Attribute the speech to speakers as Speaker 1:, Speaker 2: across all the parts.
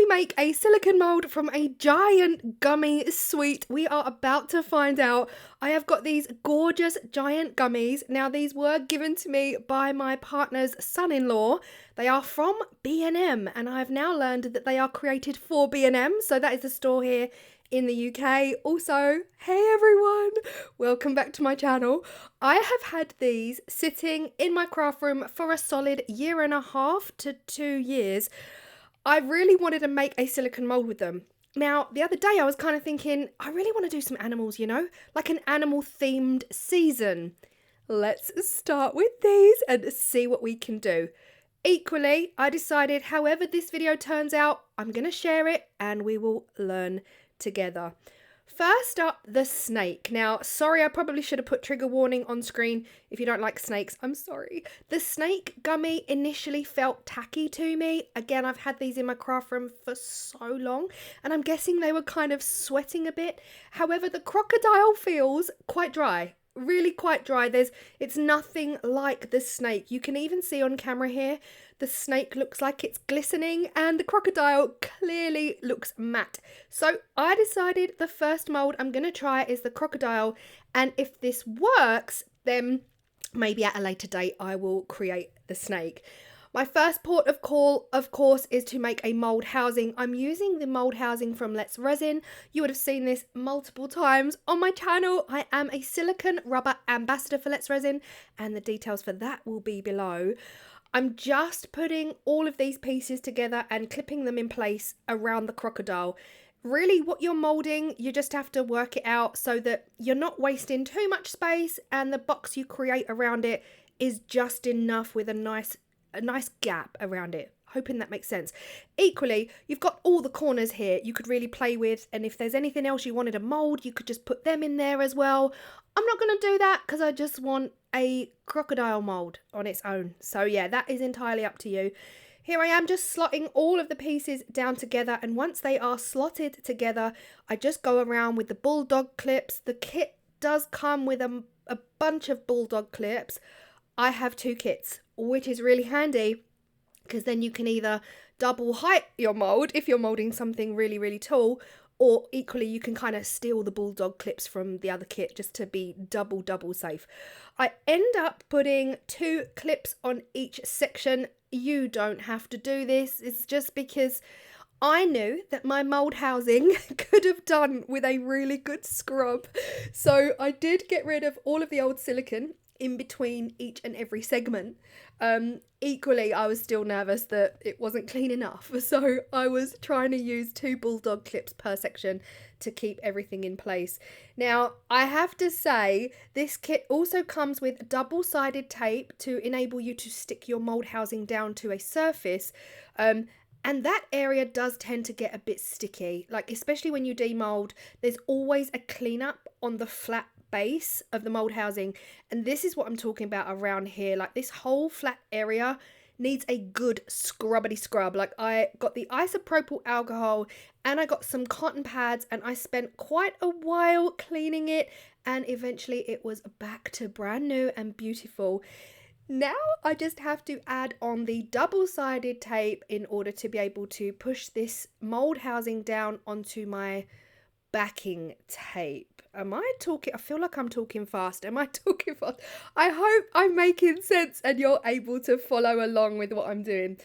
Speaker 1: we make a silicone mold from a giant gummy sweet? We are about to find out. I have got these gorgeous giant gummies. Now, these were given to me by my partner's son-in-law. They are from B&M, and I have now learned that they are created for B&M. So that is the store here in the UK. Also, hey everyone, welcome back to my channel. I have had these sitting in my craft room for a solid 1.5 to 2 years. I really wanted to make a silicone mold with them. Now, the other day I was kind of thinking, I really want to do some animals, you know, like an animal themed season. Let's start with these and see what we can do. Equally, I decided however this video turns out, I'm going to share it and we will learn together. First up, the snake. Now, sorry, I probably should have put trigger warning on screen. If you don't like snakes, I'm sorry. The snake gummy initially felt tacky to me. Again, I've had these in my craft room for so long, and I'm guessing they were kind of sweating a bit. However, the crocodile feels quite dry. Really quite dry. It's nothing like the snake. You can even see on camera here, the snake looks like it's glistening and the crocodile clearly looks matte. So I decided the first mold I'm going to try is the crocodile, and if this works, then maybe at a later date I will create the snake. My first port of call, of course, is to make a mould housing. I'm using the mould housing from Let's Resin. You would have seen this multiple times on my channel. I am a silicone rubber ambassador for Let's Resin, and the details for that will be below. I'm just putting all of these pieces together and clipping them in place around the crocodile. Really, what you're moulding, you just have to work it out so that you're not wasting too much space and the box you create around it is just enough with a nice gap around it. Hoping that makes sense. Equally, you've got all the corners here you could really play with, and if there's anything else you wanted to mold, you could just put them in there as well. I'm not going to do that because I just want a crocodile mold on its own. So yeah, that is entirely up to you. Here I am just slotting all of the pieces down together, and once they are slotted together, I just go around with the bulldog clips. The kit does come with a bunch of bulldog clips. I have 2 kits, which is really handy because then you can either double height your mold if you're molding something really, really tall, or equally you can kind of steal the bulldog clips from the other kit just to be double safe. I end up putting 2 clips on each section. You don't have to do this. It's just because I knew that my mould housing could have done with a really good scrub. So I did get rid of all of the old silicone in between each and every segment. Equally, I was still nervous that it wasn't clean enough, so I was trying to use 2 bulldog clips per section to keep everything in place. Now, I have to say, this kit also comes with double-sided tape to enable you to stick your mould housing down to a surface, and that area does tend to get a bit sticky, like especially when you demold. There's always a cleanup on the flat base of the mold housing, and this is what I'm talking about around here. Like, this whole flat area needs a good scrubbity scrub. Like, I got the isopropyl alcohol and I got some cotton pads, and I spent quite a while cleaning it, and eventually it was back to brand new and beautiful. Now I just have to add on the double-sided tape in order to be able to push this mold housing down onto my backing tape. Am I talking? I feel like I'm talking fast. Am I talking fast? I hope I'm making sense and you're able to follow along with what I'm doing.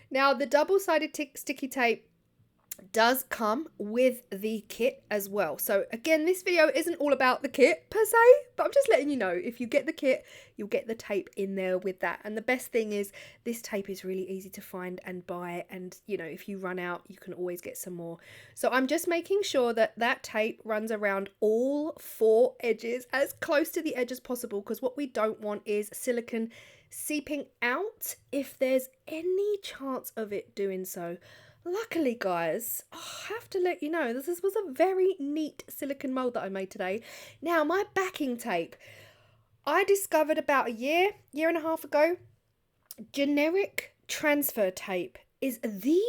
Speaker 1: Now, the double-sided sticky tape does come with the kit as well. So again, this video isn't all about the kit per se, but I'm just letting you know, if you get the kit, you'll get the tape in there with that. And the best thing is, this tape is really easy to find and buy, and you know, if you run out, you can always get some more. So I'm just making sure that that tape runs around all 4 edges, as close to the edge as possible, because what we don't want is silicone seeping out if there's any chance of it doing so. Luckily, guys, I have to let you know, this was a very neat silicone mold that I made today. Now, my backing tape, I discovered about a year and a half ago, generic transfer tape is the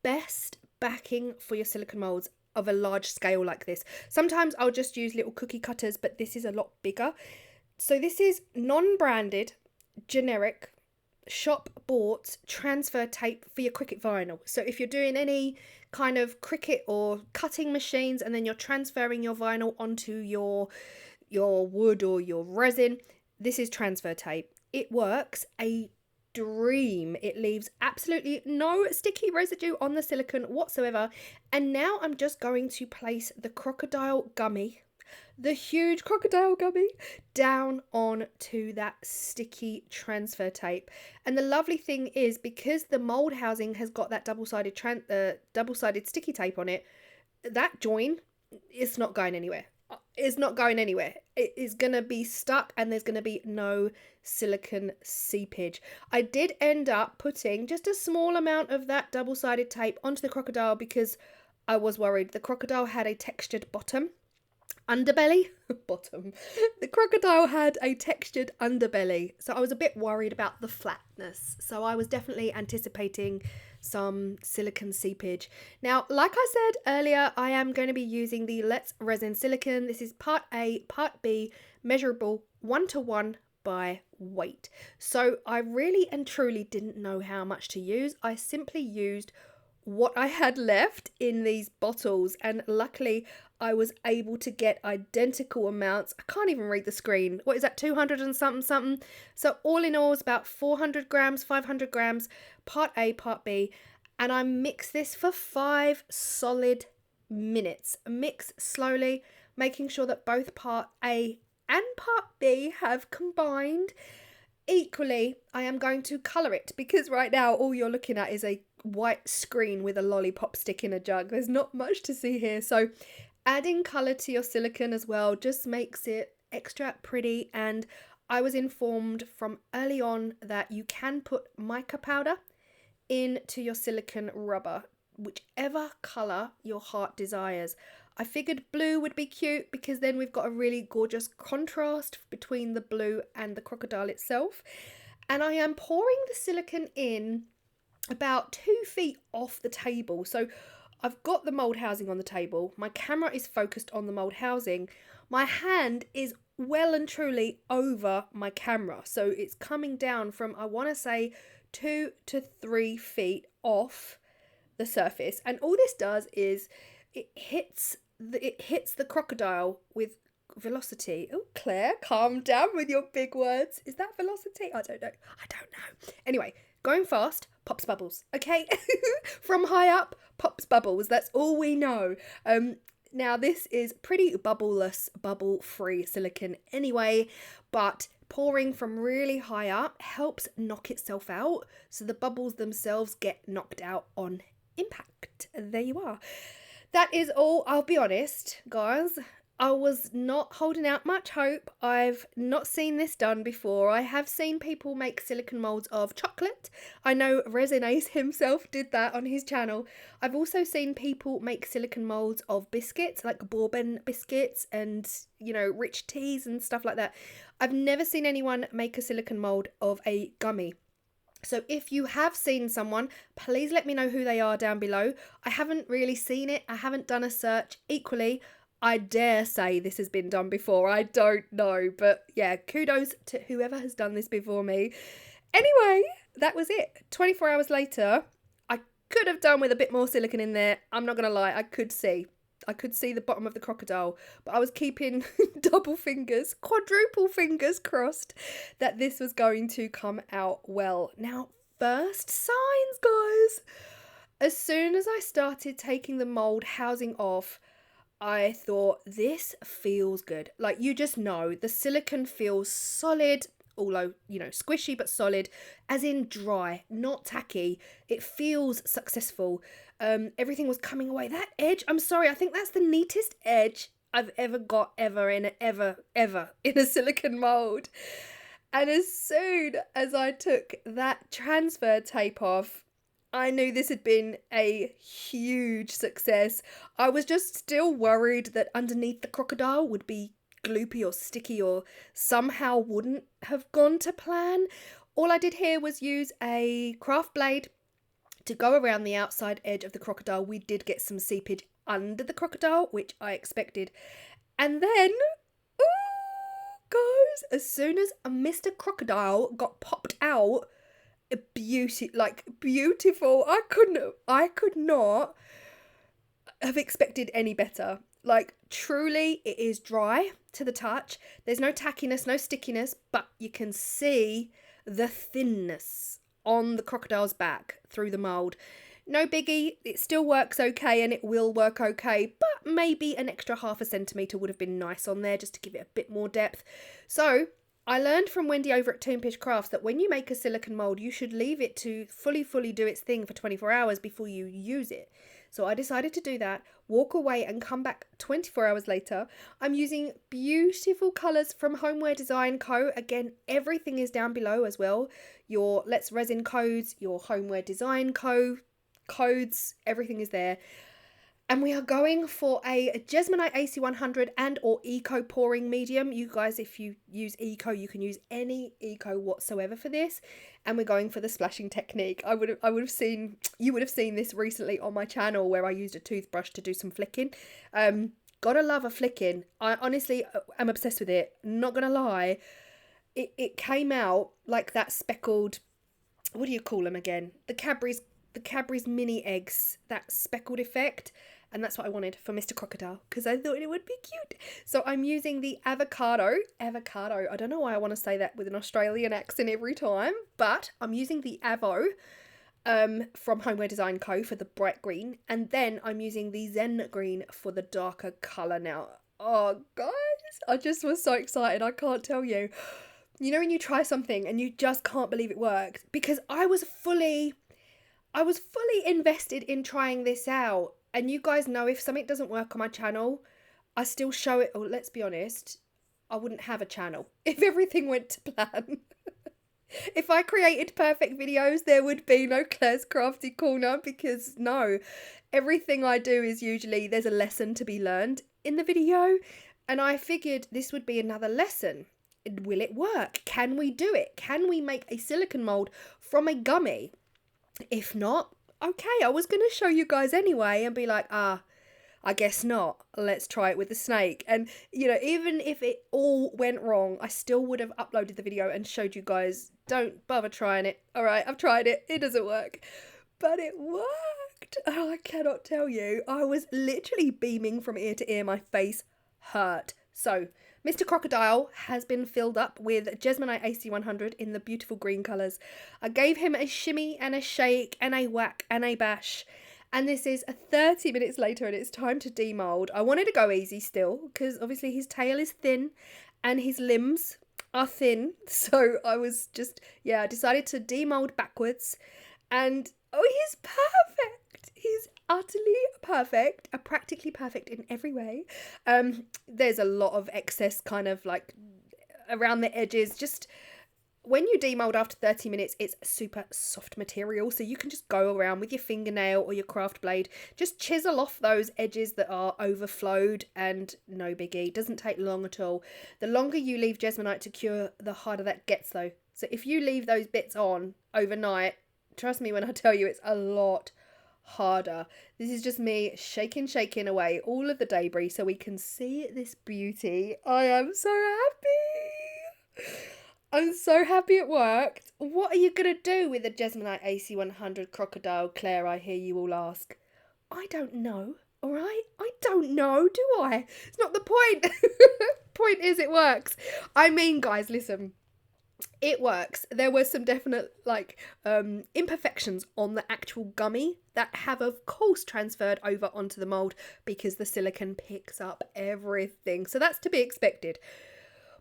Speaker 1: best backing for your silicone molds of a large scale like this. Sometimes I'll just use little cookie cutters, but this is a lot bigger. So this is non-branded, generic shop bought transfer tape for your Cricut vinyl. So if you're doing any kind of Cricut or cutting machines and then you're transferring your vinyl onto your wood or your resin, this is transfer tape. It works a dream. It leaves absolutely no sticky residue on the silicone whatsoever. And now I'm just going to place the crocodile gummy, the huge crocodile gummy, down onto that sticky transfer tape. And the lovely thing is, because the mold housing has got that double-sided sticky tape on it, that join is not going anywhere. It's not going anywhere. It is going to be stuck and there's going to be no silicone seepage. I did end up putting just a small amount of that double-sided tape onto the crocodile because I was worried. The crocodile had a textured underbelly. The crocodile had a textured underbelly, so I was a bit worried about the flatness. So I was definitely anticipating some silicone seepage. Now, like I said earlier, I am going to be using the Let's Resin silicone. This is part A, part B, measurable 1:1 by weight. So I really and truly didn't know how much to use. I simply used what I had left in these bottles, and luckily I was able to get identical amounts. I can't even read the screen. What is that, 200 and something? So all in all, it's about 400 grams, 500 grams, part A, part B. And I mix this for 5 solid minutes. Mix slowly, making sure that both part A and part B have combined. Equally, I am going to colour it, because right now all you're looking at is a white screen with a lollipop stick in a jug. There's not much to see here. So adding colour to your silicone as well just makes it extra pretty. And I was informed from early on that you can put mica powder into your silicone rubber, whichever colour your heart desires. I figured blue would be cute because then we've got a really gorgeous contrast between the blue and the crocodile itself. And I am pouring the silicone in about 2 feet off the table. So I've got the mould housing on the table. My camera is focused on the mould housing. My hand is well and truly over my camera. So it's coming down from, I want to say, 2 to 3 feet off the surface. And all this does is it hits the crocodile with velocity. Oh, Claire, calm down with your big words. Is that velocity? I don't know. Anyway, going fast, pops bubbles, okay? From high up, pops bubbles. That's all we know. Now, this is pretty bubbleless, bubble-free silicone anyway, but pouring from really high up helps knock itself out, so the bubbles themselves get knocked out on impact. There you are. That is all. I'll be honest, guys, I was not holding out much hope. I've not seen this done before. I have seen people make silicone moulds of chocolate. I know Resin Ace himself did that on his channel. I've also seen people make silicone moulds of biscuits, like bourbon biscuits and, you know, rich teas and stuff like that. I've never seen anyone make a silicone mould of a gummy. So if you have seen someone, please let me know who they are down below. I haven't really seen it. I haven't done a search. Equally, I dare say this has been done before. I don't know. But yeah, kudos to whoever has done this before me. Anyway, that was it. 24 hours later, I could have done with a bit more silicone in there. I'm not going to lie. I could see the bottom of the crocodile, but I was keeping double fingers, quadruple fingers crossed that this was going to come out well. Now, first signs, guys. As soon as I started taking the mould housing off, I thought, this feels good. Like, you just know, the silicone feels solid, although, you know, squishy but solid, as in dry, not tacky. It feels successful. Everything was coming away. That edge, I'm sorry, I think that's the neatest edge I've ever got in a silicone mould. And as soon as I took that transfer tape off, I knew this had been a huge success. I was just still worried that underneath the crocodile would be gloopy or sticky or somehow wouldn't have gone to plan. All I did here was use a craft blade to go around the outside edge of the crocodile. We did get some seepage under the crocodile, which I expected. And then, ooh, guys, as soon as Mr. Crocodile got popped out, beautiful. I could not have expected any better. Like, truly, it is dry to the touch. There's no tackiness, no stickiness, but you can see the thinness on the crocodile's back through the mould. No biggie, it still works okay, and it will work okay, but maybe an extra 1/2 centimetre would have been nice on there just to give it a bit more depth. So I learned from Wendy over at Toonfish Crafts that when you make a silicone mould, you should leave it to fully do its thing for 24 hours before you use it. So I decided to do that, walk away and come back 24 hours later. I'm using beautiful colours from Homeware Design Co. Again, everything is down below as well. Your Let's Resin codes, your Homeware Design Co. codes, everything is there. And we are going for a Jesmonite AC100 and or Eco pouring medium. You guys, if you use Eco, you can use any Eco whatsoever for this. And we're going for the splashing technique. You would have seen this recently on my channel where I used a toothbrush to do some flicking. Gotta love a flicking. I honestly am obsessed with it. Not gonna lie. It came out like that speckled, what do you call them again? The Cadbury's mini eggs, that speckled effect. And that's what I wanted for Mr. Crocodile because I thought it would be cute. So I'm using the avocado. I don't know why I want to say that with an Australian accent every time, but I'm using the Avo from Homeware Design Co. for the bright green. And then I'm using the Zen green for the darker colour now. Oh, guys, I just was so excited. I can't tell you. You know when you try something and you just can't believe it worked? Because I was fully invested in trying this out. And you guys know if something doesn't work on my channel, I still show it. Oh, let's be honest, I wouldn't have a channel if everything went to plan. If I created perfect videos, there would be no Claire's Crafty Corner because no, everything I do is usually there's a lesson to be learned in the video. And I figured this would be another lesson. Will it work? Can we do it? Can we make a silicone mould from a gummy? If not, okay, I was going to show you guys anyway and be like, I guess not. Let's try it with the snake. And, you know, even if it all went wrong, I still would have uploaded the video and showed you guys, don't bother trying it. All right, I've tried it. It doesn't work. But it worked. Oh, I cannot tell you. I was literally beaming from ear to ear. My face hurt. So, Mr. Crocodile has been filled up with Jesmonite AC100 in the beautiful green colours. I gave him a shimmy and a shake and a whack and a bash. And this is 30 minutes later and it's time to demold. I wanted to go easy still because obviously his tail is thin and his limbs are thin. So I was just, I decided to demold backwards. And he's perfect. He's utterly perfect, practically perfect in every way. There's a lot of excess kind of like around the edges. Just when you demold after 30 minutes, it's super soft material. So you can just go around with your fingernail or your craft blade, just chisel off those edges that are overflowed and no biggie. Doesn't take long at all. The longer you leave Jesmonite to cure, the harder that gets though. So if you leave those bits on overnight, trust me when I tell you it's a lot harder. This is just me shaking away all of the debris so we can see this beauty. I am so happy. I'm so happy it worked. What are you going to do with the Jesmonite AC100 Crocodile, Claire, I hear you all ask? I don't know, all right? I don't know, do I? It's not the point. Point is it works. I mean, guys, listen. It works. There were some definite imperfections on the actual gummy that have of course transferred over onto the mould because the silicone picks up everything. So that's to be expected.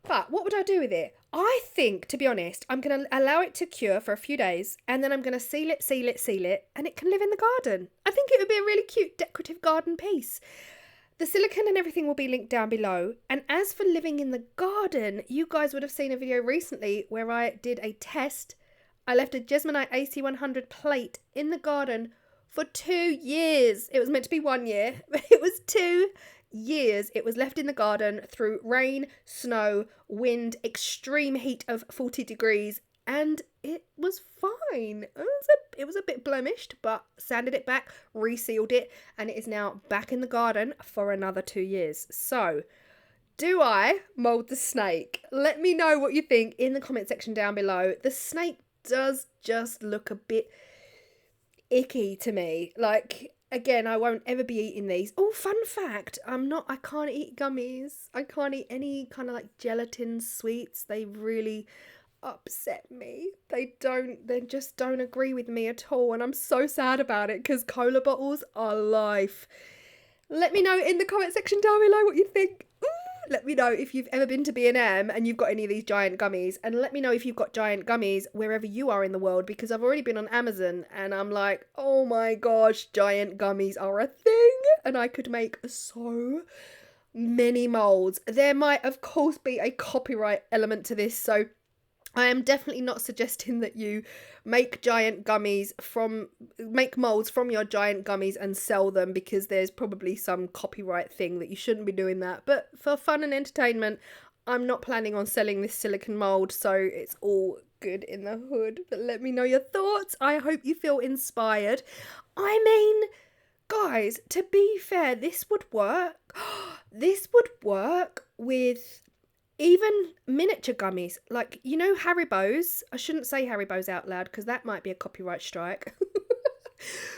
Speaker 1: But what would I do with it? I think, to be honest, I'm going to allow it to cure for a few days and then I'm going to seal it and it can live in the garden. I think it would be a really cute decorative garden piece. The silicone and everything will be linked down below. And as for living in the garden, you guys would have seen a video recently where I did a test. I left a Jesmonite AC100 plate in the garden for 2 years. It was meant to be 1 year, but it was 2 years. It was left in the garden through rain, snow, wind, extreme heat of 40 degrees, and it was fine. It was a bit blemished, but sanded it back, resealed it, and it is now back in the garden for another 2 years. So, do I mould the snake? Let me know what you think in the comment section down below. The snake does just look a bit icky to me. Like, again, I won't ever be eating these. Oh, fun fact, I can't eat gummies. I can't eat any kind of like gelatin sweets. They really upset me. They just don't agree with me at all, and I'm so sad about it because cola bottles are life. Let me know in the comment section down below what you think. Ooh, let me know if you've ever been to B&M and you've got any of these giant gummies, and let me know if you've got giant gummies wherever you are in the world, because I've already been on Amazon and I'm like, oh my gosh, giant gummies are a thing, and I could make so many molds. There might of course be a copyright element to this, so I am definitely not suggesting that you make molds from your giant gummies and sell them, because there's probably some copyright thing that you shouldn't be doing that. But for fun and entertainment, I'm not planning on selling this silicone mold, so it's all good in the hood. But let me know your thoughts. I hope you feel inspired. I mean, guys, to be fair, this would work. This would work with even miniature gummies, like, you know, Haribo's. I shouldn't say Haribo's out loud because that might be a copyright strike.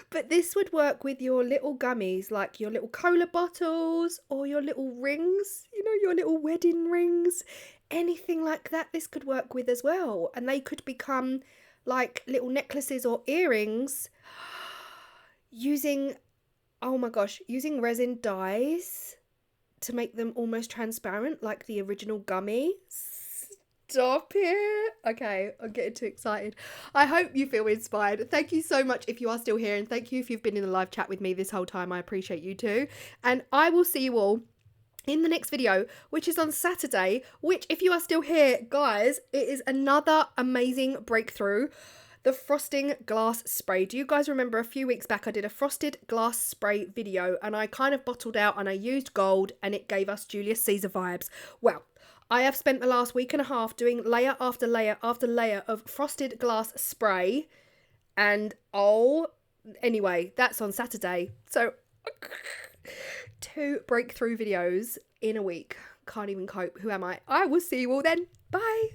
Speaker 1: But this would work with your little gummies, like your little cola bottles or your little rings, you know, your little wedding rings, anything like that. This could work with as well, and they could become like little necklaces or earrings using, oh my gosh, using resin dyes to make them almost transparent like the original gummy. Stop it. Okay, I'm getting too excited. I hope you feel inspired. Thank you so much if you are still here, and thank you if you've been in the live chat with me this whole time. I appreciate you too. And I will see you all in the next video, which is on Saturday, which, if you are still here, guys, it is another amazing breakthrough. The frosting glass spray. Do you guys remember a few weeks back I did a frosted glass spray video, and I kind of bottled out and I used gold and it gave us Julius Caesar vibes? Well, I have spent the last week and a half doing layer after layer after layer of frosted glass spray, and anyway, that's on Saturday. So 2 breakthrough videos in a week. Can't even cope. Who am I? I will see you all then. Bye.